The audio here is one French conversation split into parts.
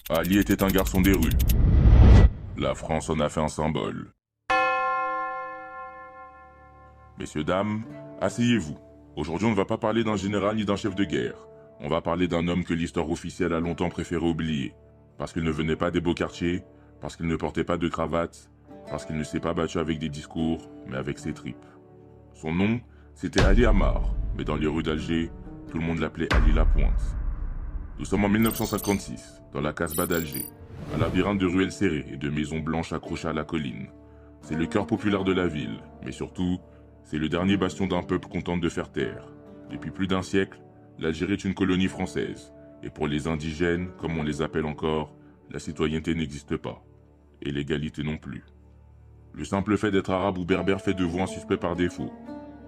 Ali était un garçon des rues. La France en a fait un symbole. Messieurs, dames, asseyez-vous. Aujourd'hui, on ne va pas parler d'un général ni d'un chef de guerre. On va parler d'un homme que l'histoire officielle a longtemps préféré oublier. Parce qu'il ne venait pas des beaux quartiers, parce qu'il ne portait pas de cravate, parce qu'il ne s'est pas battu avec des discours, mais avec ses tripes. Son nom, c'était Ali Amar, mais dans les rues d'Alger, tout le monde l'appelait Ali Lapointe. Nous sommes en 1956, dans la Casbah d'Alger, un labyrinthe de ruelles serrées et de maisons blanches accrochées à la colline. C'est le cœur populaire de la ville, mais surtout, c'est le dernier bastion d'un peuple qu'on tente de faire taire. Depuis plus d'un siècle, l'Algérie est une colonie française, et pour les indigènes, comme on les appelle encore, la citoyenneté n'existe pas, et l'égalité non plus. Le simple fait d'être arabe ou berbère fait de vous un suspect par défaut.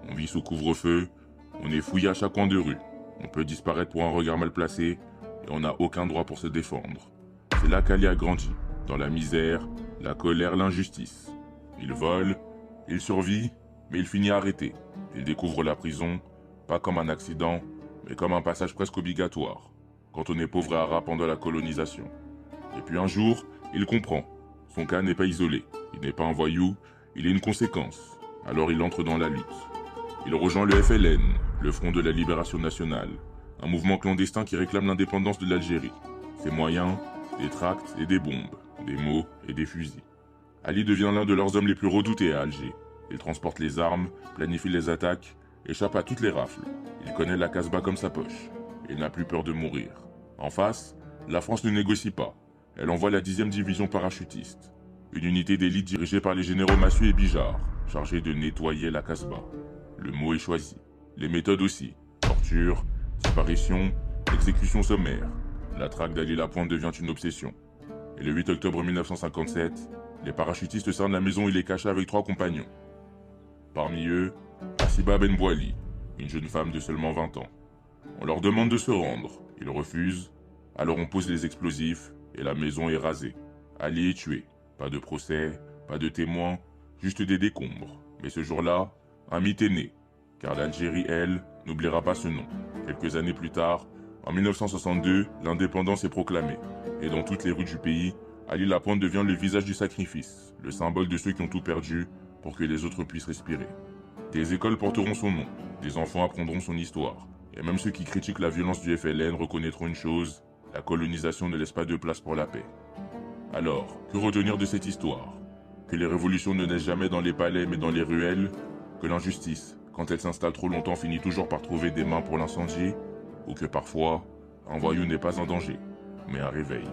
On vit sous couvre-feu, on est fouillé à chaque coin de rue, on peut disparaître pour un regard mal placé, et on n'a aucun droit pour se défendre. C'est là qu'Ali a grandi, dans la misère, la colère, l'injustice. Il vole, il survit, mais il finit arrêté. Il découvre la prison, pas comme un accident, mais comme un passage presque obligatoire, quand on est pauvre et arabe pendant la colonisation. Et puis un jour, il comprend. Son cas n'est pas isolé, il n'est pas un voyou, il est une conséquence. Alors il entre dans la lutte. Il rejoint le FLN, le Front de la Libération Nationale, un mouvement clandestin qui réclame l'indépendance de l'Algérie. Ses moyens, des tracts et des bombes, des mots et des fusils. Ali devient l'un de leurs hommes les plus redoutés à Alger. Il transporte les armes, planifie les attaques, échappe à toutes les rafles. Il connaît la Casbah comme sa poche. Il n'a plus peur de mourir. En face, la France ne négocie pas. Elle envoie la 10e division parachutiste. Une unité d'élite dirigée par les généraux Massu et Bijard, chargée de nettoyer la Casbah. Le mot est choisi. Les méthodes aussi. Torture, disparition, exécution sommaire. La traque d'Ali Lapointe devient une obsession. Et le 8 octobre 1957, les parachutistes cernent la maison où il est caché avec 3 compagnons. Parmi eux, Hasiba Ben Bouali, une jeune femme de seulement 20 ans. On leur demande de se rendre. Ils refusent. Alors on pose les explosifs et la maison est rasée. Ali est tué. Pas de procès, pas de témoins, juste des décombres. Mais ce jour-là, un mythe est né. Car l'Algérie, elle, n'oubliera pas ce nom. Quelques années plus tard, en 1962, l'indépendance est proclamée. Et dans toutes les rues du pays, Ali Lapointe devient le visage du sacrifice, le symbole de ceux qui ont tout perdu pour que les autres puissent respirer. Des écoles porteront son nom, des enfants apprendront son histoire. Et même ceux qui critiquent la violence du FLN reconnaîtront une chose, la colonisation ne laisse pas de place pour la paix. Alors, que retenir de cette histoire? Que les révolutions ne naissent jamais dans les palais mais dans les ruelles? Que l'injustice, quand elle s'installe trop longtemps, finit toujours par trouver des mains pour l'incendier? Ou que parfois, un voyou n'est pas un danger, mais un réveil?